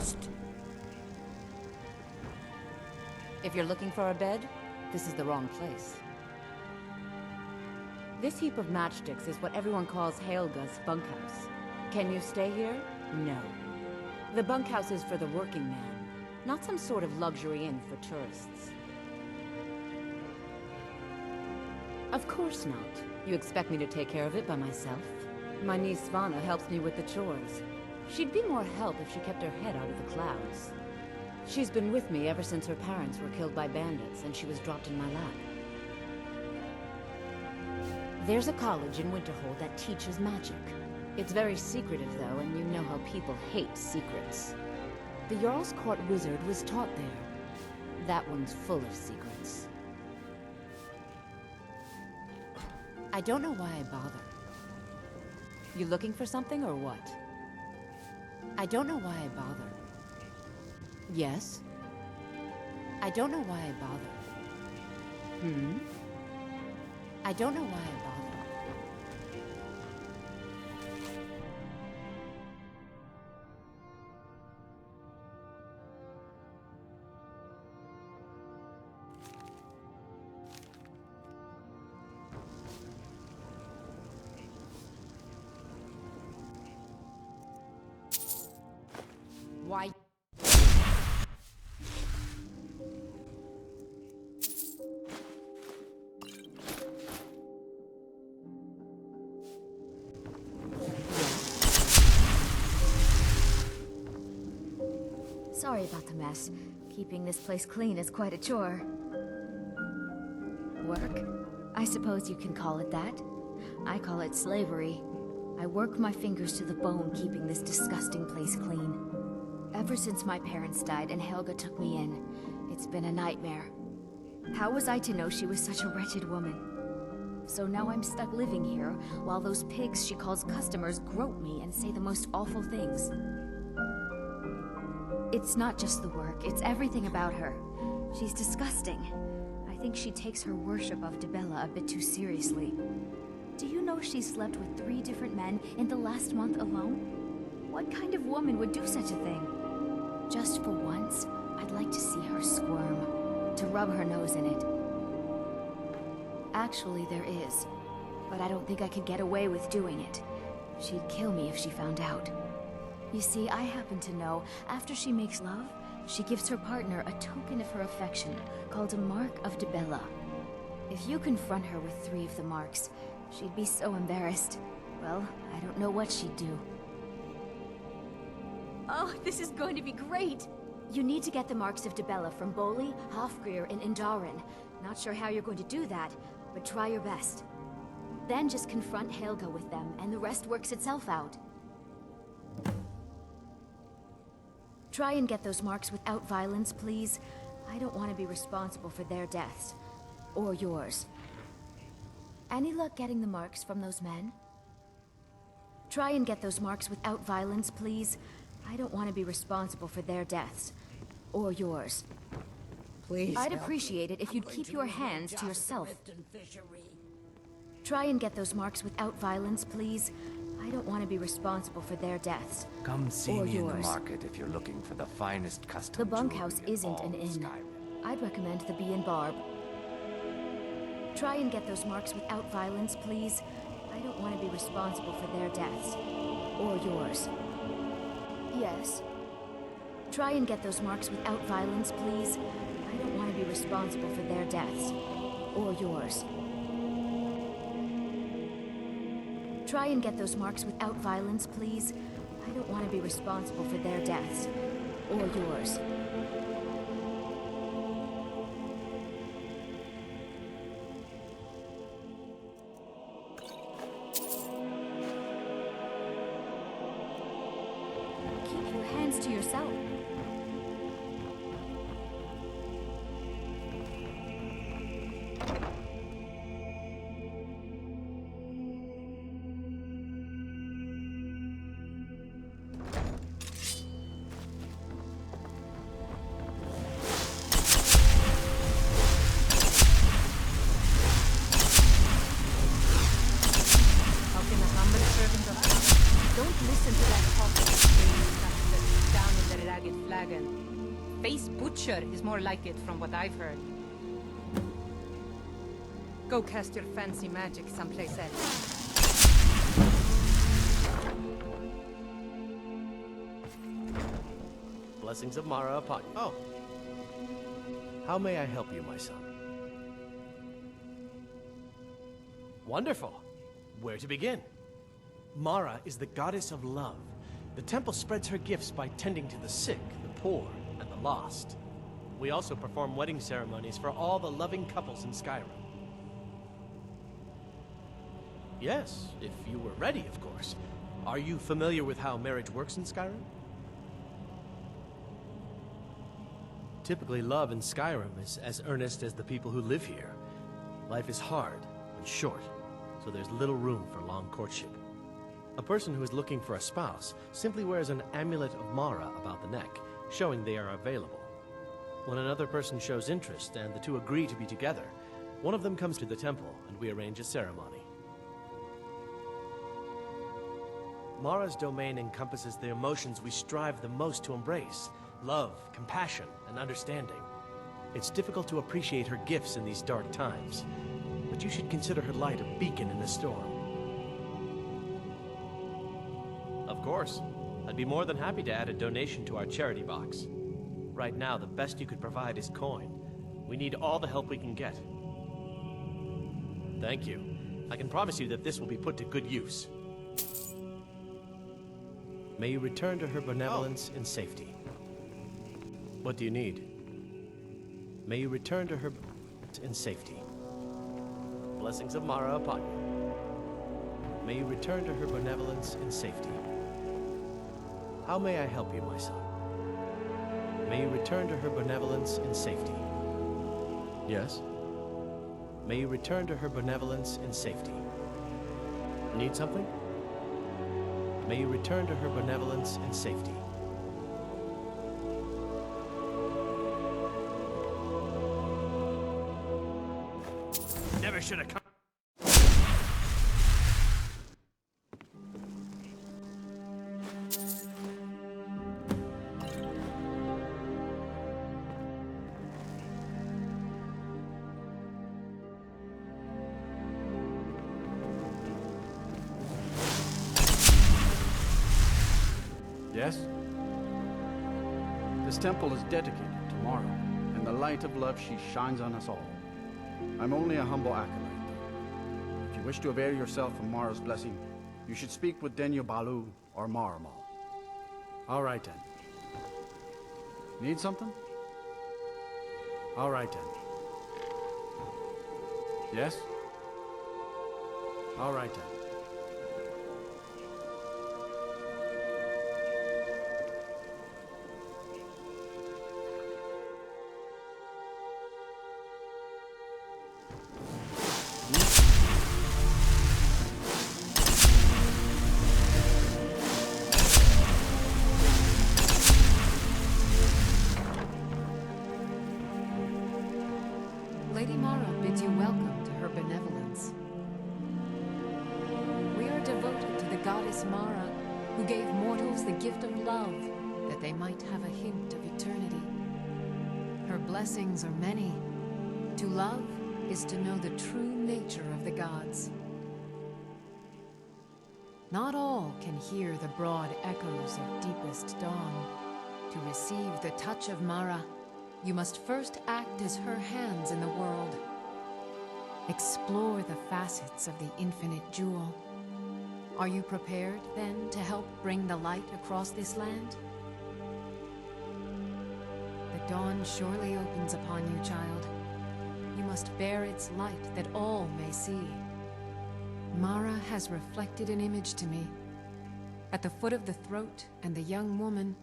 Lost. If you're looking for a bed, this is the wrong place. This heap of matchsticks is what everyone calls Haelga's bunkhouse. Can you stay here? No. The bunkhouse is for the working man, not some sort of luxury inn for tourists. Of course not. You expect me to take care of it by myself? My niece Svana helps me with the chores. She'd be more help if she kept her head out of the clouds. She's been with me ever since her parents were killed by bandits and she was dropped in my lap. There's a college in Winterhold that teaches magic. It's very secretive though, and you know how people hate secrets. The Jarl's Court wizard was taught there. That one's full of secrets. I don't know why I bother. You looking for something or what? I don't know why I bother. Yes? I don't know why I bother. I don't know why I bother. Why? Sorry about the mess. Keeping this place clean is quite a chore. Work? I suppose you can call it that. I call it slavery. I work my fingers to the bone keeping this disgusting place clean. Ever since my parents died and Haelga took me in, it's been a nightmare. How was I to know she was such a wretched woman? So now I'm stuck living here, while those pigs she calls customers grope me and say the most awful things. It's not just the work, it's everything about her. She's disgusting. I think she takes her worship of Dibella a bit too seriously. Do you know she slept with 3 different men in the last month alone? What kind of woman would do such a thing? Just for once, I'd like to see her squirm, to rub her nose in it. Actually, there is, but I don't think I could get away with doing it. She'd kill me if she found out. You see, I happen to know, after she makes love, she gives her partner a token of her affection, called a Mark of Dibella. If you confront her with 3 of the marks, she'd be so embarrassed. Well, I don't know what she'd do. Oh, this is going to be great! You need to get the marks of Dibella from Boli, Hofgrir, and Indaren. Not sure how you're going to do that, but try your best. Then just confront Haelga with them, and the rest works itself out. Try and get those marks without violence, please. I don't want to be responsible for their deaths. Or yours. Any luck getting the marks from those men? Try and get those marks without violence, please. I don't want to be responsible for their deaths. Or yours. Please. I'd appreciate it if you'd keep your hands to yourself. Try and get those marks without violence, please. I don't want to be responsible for their deaths. Come see or me yours. in the market if you're looking for the finest custom The bunkhouse jewelry in isn't all an inn. Skyrim. I'd recommend the Bee and Barb. Try and get those marks without violence, please. I don't want to be responsible for their deaths. Or yours. Yes. Try and get those marks without violence, please. I don't want to be responsible for their deaths. Or yours. Try and get those marks without violence, please. I don't want to be responsible for their deaths. Or yours. Keep your hands to yourself. Don't listen to that talk that sits down in the ragged dragon. Face Butcher is more like it from what I've heard. Go cast your fancy magic someplace else. Blessings of Mara upon you. Oh. How may I help you, my son? Wonderful. Where to begin? Mara is the goddess of love. The temple spreads her gifts by tending to the sick, the poor, and the lost. We also perform wedding ceremonies for all the loving couples in Skyrim. Yes, if you were ready, of course. Are you familiar with how marriage works in Skyrim? Typically, love in Skyrim is as earnest as the people who live here. Life is hard and short, so there's little room for long courtship. A person who is looking for a spouse simply wears an amulet of Mara about the neck, showing they are available. When another person shows interest and the two agree to be together, one of them comes to the temple and we arrange a ceremony. Mara's domain encompasses the emotions we strive the most to embrace: love, compassion, and understanding. It's difficult to appreciate her gifts in these dark times, but you should consider her light a beacon in the storm. Of course. I'd be more than happy to add a donation to our charity box. Right now, the best you could provide is coin. We need all the help we can get. Thank you. I can promise you that this will be put to good use. May you return to her benevolence in safety. What do you need? May you return to her in safety. Blessings of Mara upon you. May you return to her benevolence in safety. How may I help you, my son? May you return to her benevolence in safety. Yes? May you return to her benevolence in safety. Need something? May you return to her benevolence in safety. Never should have come. Yes? This temple is dedicated to Mara, and the light of love she shines on us all. I'm only a humble acolyte, though. If you wish to avail yourself of Mara's blessing, you should speak with Denyo Balu or Maramal. All right, then. Need something? All right, then. Yes? All right, then. Lady Mara bids you welcome to her benevolence. We are devoted to the goddess Mara, who gave mortals the gift of love, that they might have a hint of eternity. Her blessings are many. To love is to know the true nature of the gods. Not all can hear the broad echoes of deepest dawn. To receive the touch of Mara, you must first act as her hands in the world. Explore the facets of the infinite jewel. Are you prepared, then, to help bring the light across this land? The dawn surely opens upon you, child. You must bear its light that all may see. Mara has reflected an image to me. At the foot of the throat, and the young woman,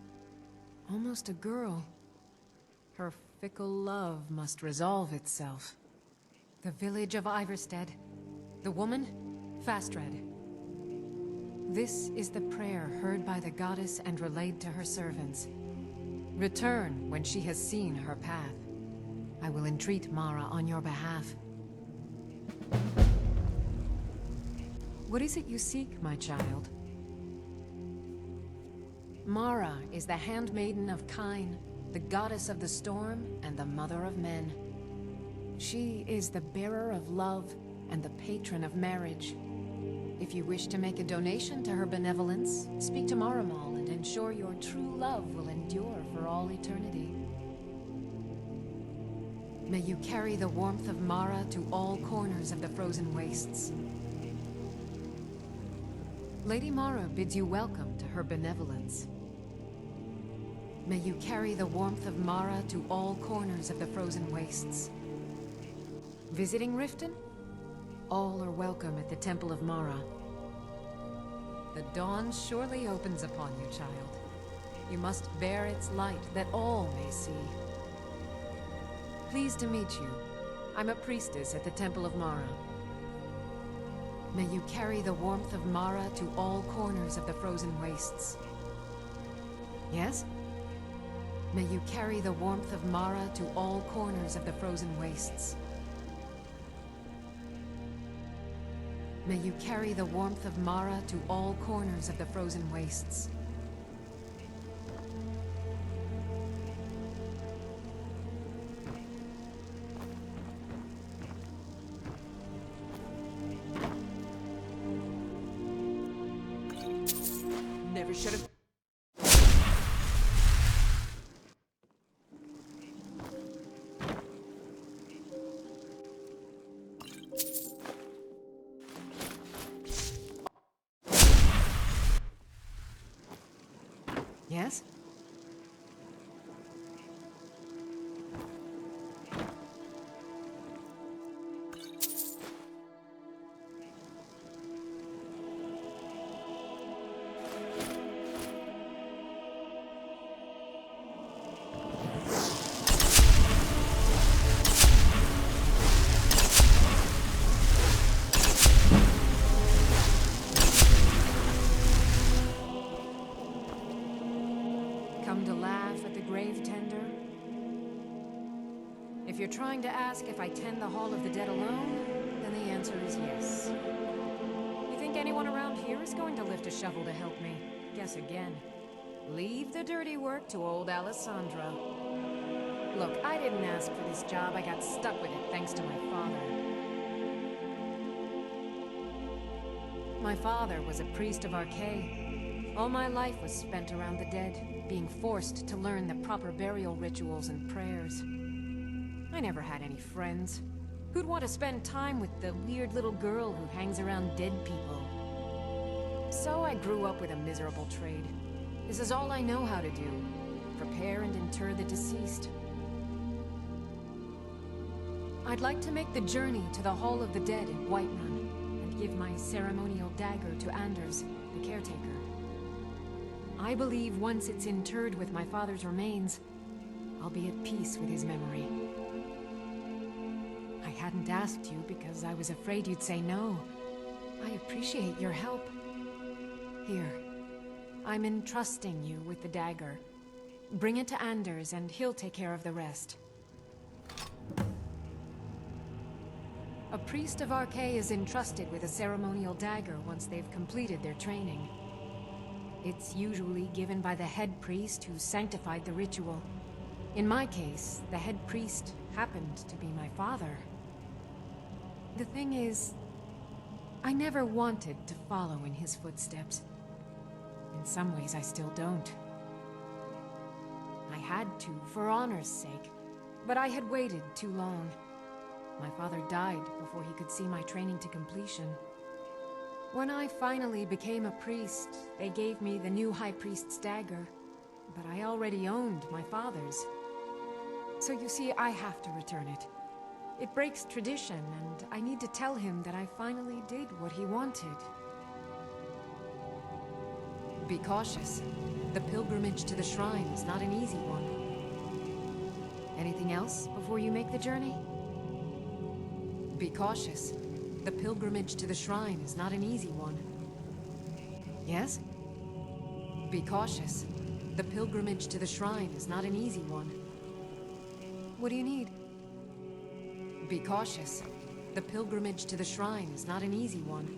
almost a girl. Her fickle love must resolve itself. The village of Iverstead. The woman, Fastred. This is the prayer heard by the goddess and relayed to her servants. Return when she has seen her path. I will entreat Mara on your behalf. What is it you seek, my child? Mara is the handmaiden of Kine, the goddess of the storm and the mother of men. She is the bearer of love and the patron of marriage. If you wish to make a donation to her benevolence, speak to Maramal and ensure your true love will endure for all eternity. May you carry the warmth of Mara to all corners of the frozen wastes. Lady Mara bids you welcome to her benevolence. May you carry the warmth of Mara to all corners of the frozen wastes. Visiting Riften? All are welcome at the Temple of Mara. The dawn surely opens upon you, child. You must bear its light that all may see. Pleased to meet you. I'm a priestess at the Temple of Mara. May you carry the warmth of Mara to all corners of the frozen wastes. Yes? May you carry the warmth of Mara to all corners of the frozen wastes. May you carry the warmth of Mara to all corners of the frozen wastes. Never should have. Yes? Come to laugh at the grave tender? If you're trying to ask if I tend the Hall of the Dead alone, then the answer is yes. You think anyone around here is going to lift a shovel to help me? Guess again. Leave the dirty work to old Alessandra. Look, I didn't ask for this job. I got stuck with it thanks to my father. My father was a priest of Archay. All my life was spent around the dead, being forced to learn the proper burial rituals and prayers. I never had any friends. Who'd want to spend time with the weird little girl who hangs around dead people? So I grew up with a miserable trade. This is all I know how to do. Prepare and inter the deceased. I'd like to make the journey to the Hall of the Dead in Whiterun, and give my ceremonial dagger to Anders, the caretaker. I believe once it's interred with my father's remains, I'll be at peace with his memory. I hadn't asked you because I was afraid you'd say no. I appreciate your help. Here, I'm entrusting you with the dagger. Bring it to Anders and he'll take care of the rest. A priest of Archay is entrusted with a ceremonial dagger once they've completed their training. It's usually given by the head priest who sanctified the ritual. In my case, the head priest happened to be my father. The thing is, I never wanted to follow in his footsteps. In some ways, I still don't. I had to, for honor's sake, but I had waited too long. My father died before he could see my training to completion. When I finally became a priest, they gave me the new High Priest's dagger, but I already owned my father's. So you see, I have to return it. It breaks tradition, and I need to tell him that I finally did what he wanted. Be cautious. The pilgrimage to the shrine is not an easy one. Anything else before you make the journey? Be cautious. The pilgrimage to the shrine is not an easy one. Yes? Be cautious. The pilgrimage to the shrine is not an easy one. What do you need? Be cautious. The pilgrimage to the shrine is not an easy one.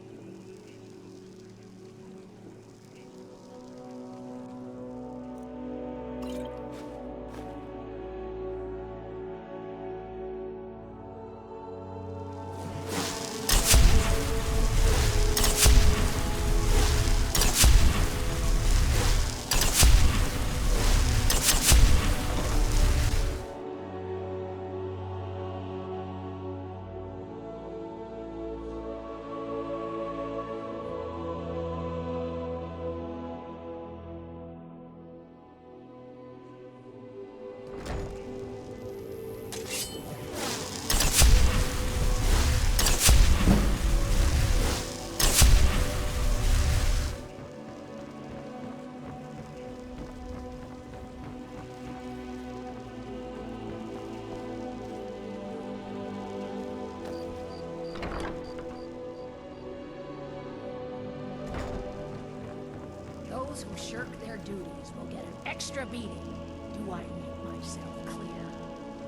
those who shirk their duties will get an extra beating. Do I make myself clear?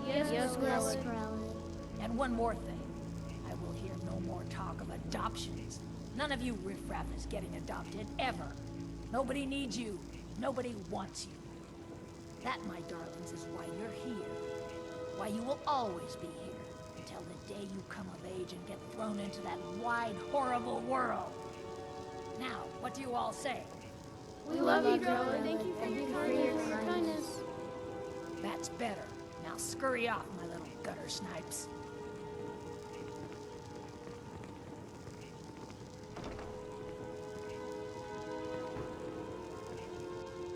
Yes, Grelod. And one more thing. I will hear no more talk of adoptions. None of you riffraff is getting adopted, ever. Nobody needs you. Nobody wants you. That, my darlings, is why you're here. Why you will always be here. Until the day you come of age and get thrown into that wide, horrible world. Now, what do you all say? We love you, Grelod. Thank you for your kindness. That's better. Now scurry off, my little gutter snipes.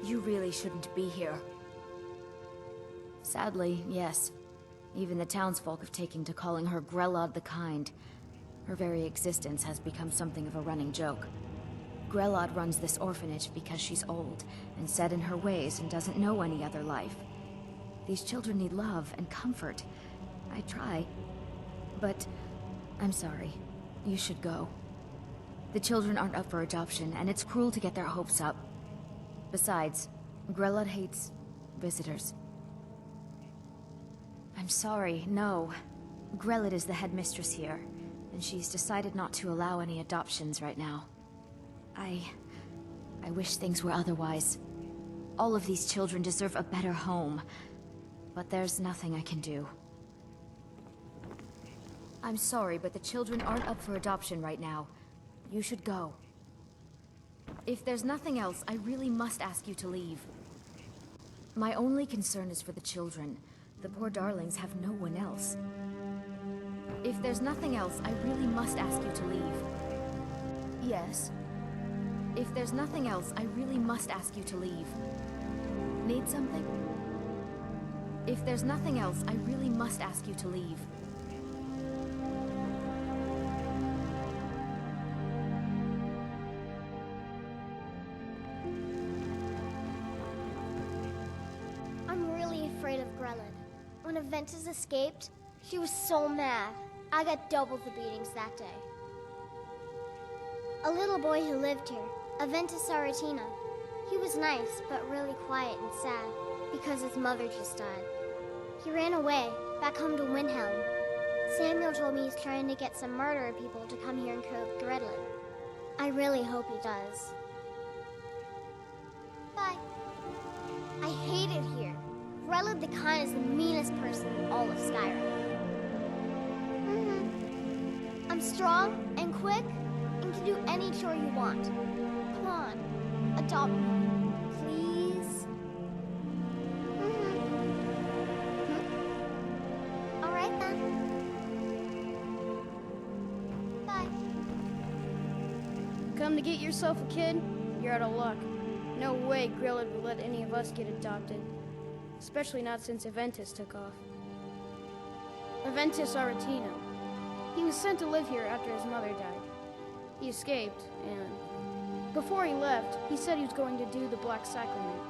You really shouldn't be here. Sadly, yes. Even the townsfolk have taken to calling her Grelod the Kind. Her very existence has become something of a running joke. Grelod runs this orphanage because she's old and set in her ways and doesn't know any other life. These children need love and comfort. I try. But I'm sorry. You should go. The children aren't up for adoption, and it's cruel to get their hopes up. Besides, Grelod hates visitors. I'm sorry, no. Grelod is the headmistress here, and she's decided not to allow any adoptions right now. I wish things were otherwise. All of these children deserve a better home, but there's nothing I can do. I'm sorry, but the children aren't up for adoption right now. You should go. If there's nothing else, I really must ask you to leave. My only concern is for the children. The poor darlings have no one else. If there's nothing else, I really must ask you to leave. Yes. If there's nothing else, I really must ask you to leave. Need something? If there's nothing else, I really must ask you to leave. I'm really afraid of Grelod. When Aventus escaped, she was so mad. I got double the beatings that day. A little boy who lived here, Aventus Aretino. He was nice, but really quiet and sad, because his mother just died. He ran away, back home to Windhelm. Samuel told me he's trying to get some murderer people to come here and kill Grelod. I really hope he does. Bye. I hate it here. Grelod the Kind is the meanest person in all of Skyrim. I'm strong and quick and can do any chore you want. Come on, adopt me, please. All right then. Bye. Come to get yourself a kid? You're out of luck. No way Grelod would let any of us get adopted. Especially not since Aventus took off. Aventus Aretino. He was sent to live here after his mother died. He escaped, and before he left, he said he was going to do the Black Sacrament.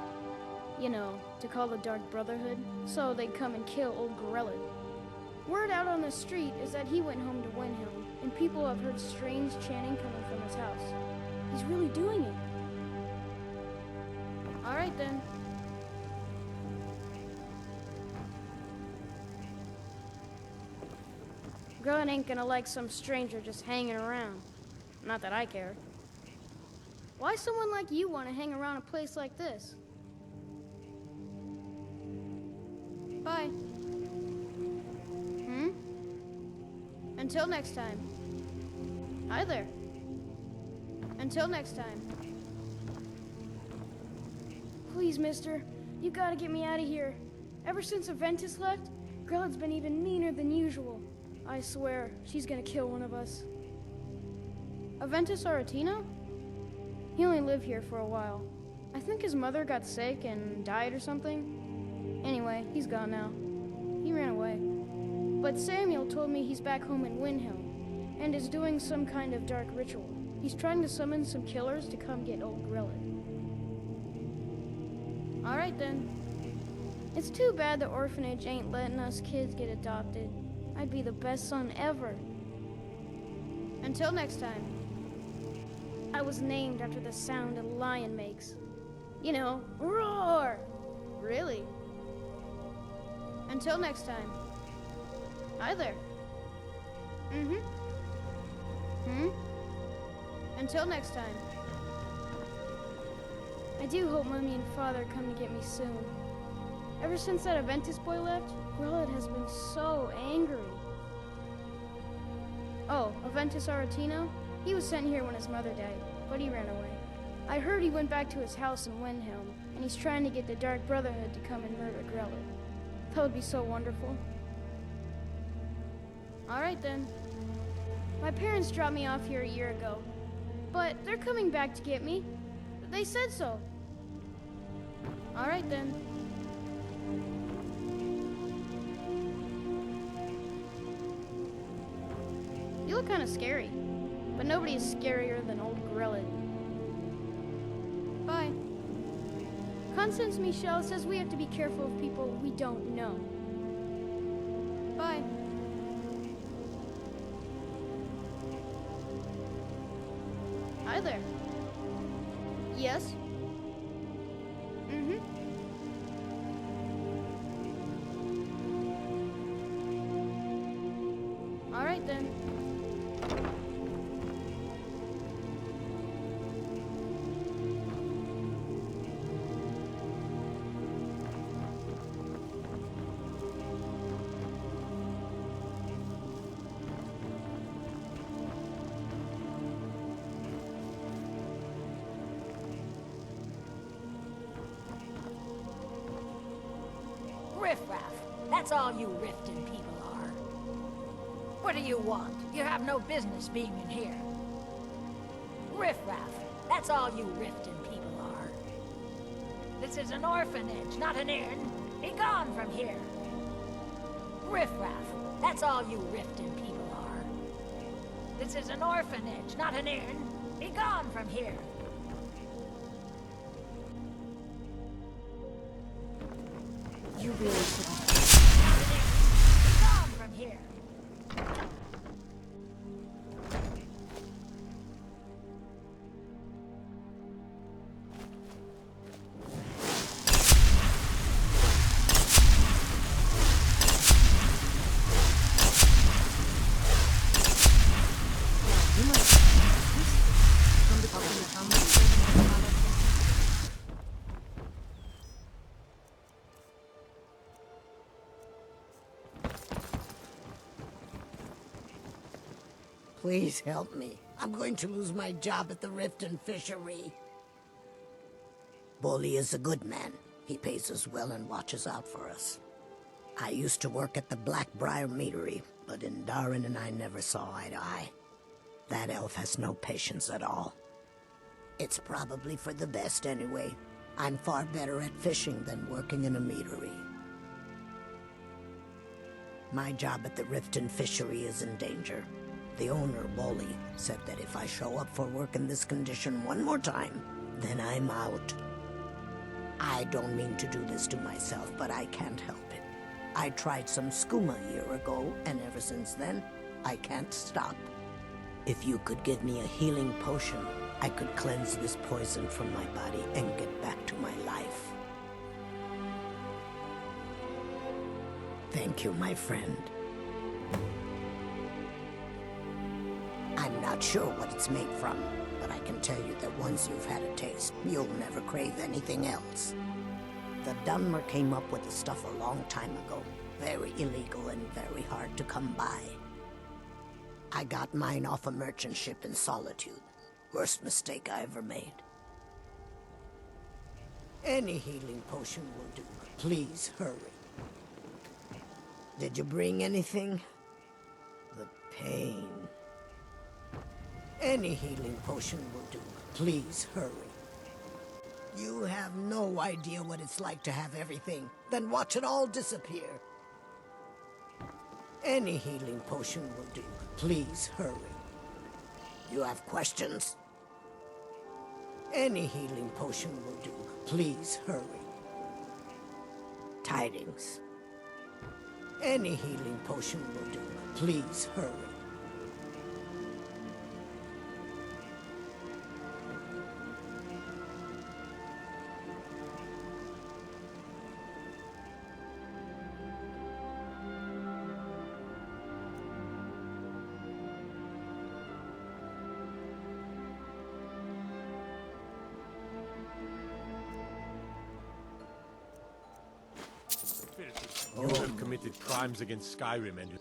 You know, to call the Dark Brotherhood, so they'd come and kill old Grelod. Word out on the street is that he went home to Windhelm, and people have heard strange chanting coming from his house. He's really doing it. All right then. Grelod ain't gonna like some stranger just hanging around. Not that I care. Why someone like you want to hang around a place like this? Bye. Until next time. Hi there. Until next time. Please, mister. You gotta get me out of here. Ever since Aventus left, Grelod's been even meaner than usual. I swear, she's gonna kill one of us. Aventus Aretino? He only lived here for a while. I think his mother got sick and died or something. Anyway, he's gone now. He ran away. But Samuel told me he's back home in Windhelm and is doing some kind of dark ritual. He's trying to summon some killers to come get old Grelod. All right then. It's too bad the orphanage ain't letting us kids get adopted. I'd be the best son ever. Until next time. I was named after the sound a lion makes. You know, roar! Really? Until next time. Hi there. Until next time. I do hope Mommy and Father come to get me soon. Ever since that Aventus boy left, Grelod has been so angry. Oh, Aventus Aretino? He was sent here when his mother died, but he ran away. I heard he went back to his house in Windhelm, and he's trying to get the Dark Brotherhood to come and murder Grelod. That would be so wonderful. Alright then. My parents dropped me off here a year ago, but they're coming back to get me. They said so. Alright then. You look kind of scary, but nobody is scarier than old Grelod. Bye. Constance Michel says we have to be careful of people we don't know. Bye. Hi there. Yes? All right then. Riffraff. That's all you Riften people are. What do you want? You have no business being in here. Riffraff. That's all you Riften people are. This is an orphanage, not an inn. Be gone from here. Riffraff. That's all you Riften people are. This is an orphanage, not an inn. Be gone from here. You really shouldn't. Be gone from here. Please help me. I'm going to lose my job at the Riften fishery. Bolli is a good man. He pays us well and watches out for us. I used to work at the Blackbriar meadery, but in Darin and I never saw eye to eye. That elf has no patience at all. It's probably for the best anyway. I'm far better at fishing than working in a meadery. My job at the Riften fishery is in danger. The owner, Bolli, said that if I show up for work in this condition one more time, then I'm out. I don't mean to do this to myself, but I can't help it. I tried some skooma a year ago, and ever since then, I can't stop. If you could give me a healing potion, I could cleanse this poison from my body and get back to my life. Thank you, my friend. I'm not sure what it's made from, but I can tell you that once you've had a taste, you'll never crave anything else. The Dunmer came up with the stuff a long time ago. Very illegal and very hard to come by. I got mine off a merchant ship in Solitude. Worst mistake I ever made. Any healing potion will do. Please, hurry. Did you bring anything? The pain. Any healing potion will do. Please, hurry. You have no idea what it's like to have everything, then watch it all disappear. Any healing potion will do. Please, hurry. You have questions? Any healing potion will do. Please, hurry. Tidings. Any healing potion will do. Please, hurry. You have committed crimes against Skyrim and...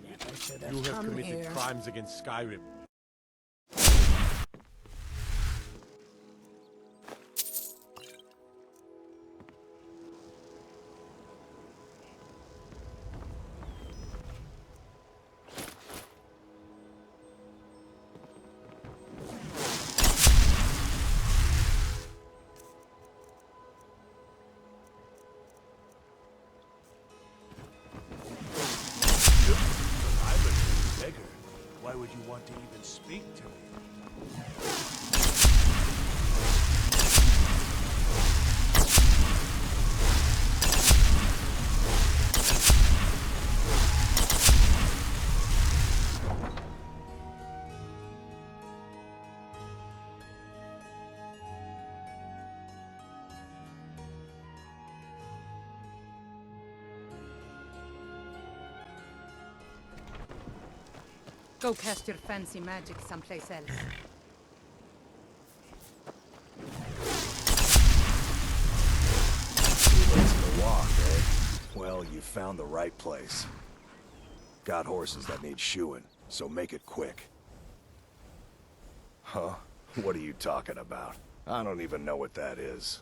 Never should You have have come committed here. crimes against Skyrim. Why would you want to even speak to me? Go cast your fancy magic someplace else. Too late to walk, eh? Well, you found the right place. Got horses that need shoeing, so make it quick. Huh? What are you talking about? I don't even know what that is.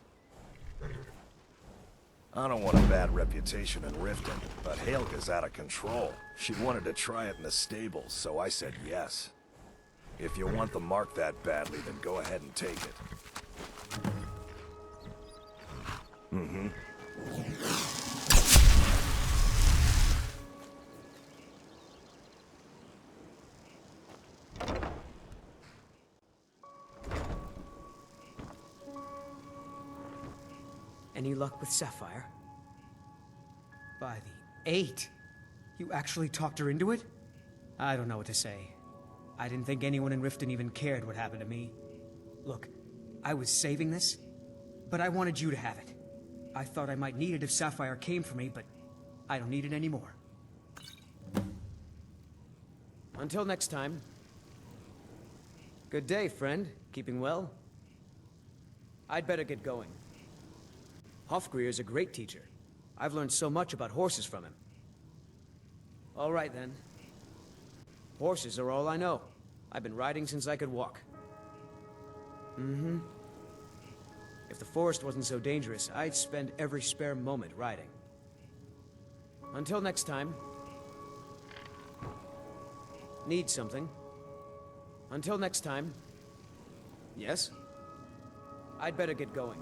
I don't want a bad reputation in Riften, but Haelga's out of control. She wanted to try it in the stables, so I said yes. If you want the mark that badly, then go ahead and take it. Mm-hmm. Any luck with Sapphire? By the 8! You actually talked her into it? I don't know what to say. I didn't think anyone in Riften even cared what happened to me. Look, I was saving this, but I wanted you to have it. I thought I might need it if Sapphire came for me, but I don't need it anymore. Until next time. Good day, friend. Keeping well? I'd better get going. Hofgrir's a great teacher. I've learned so much about horses from him. All right, then. Horses are all I know. I've been riding since I could walk. Mm-hmm. If the forest wasn't so dangerous, I'd spend every spare moment riding. Until next time. Need something? Until next time. Yes? I'd better get going.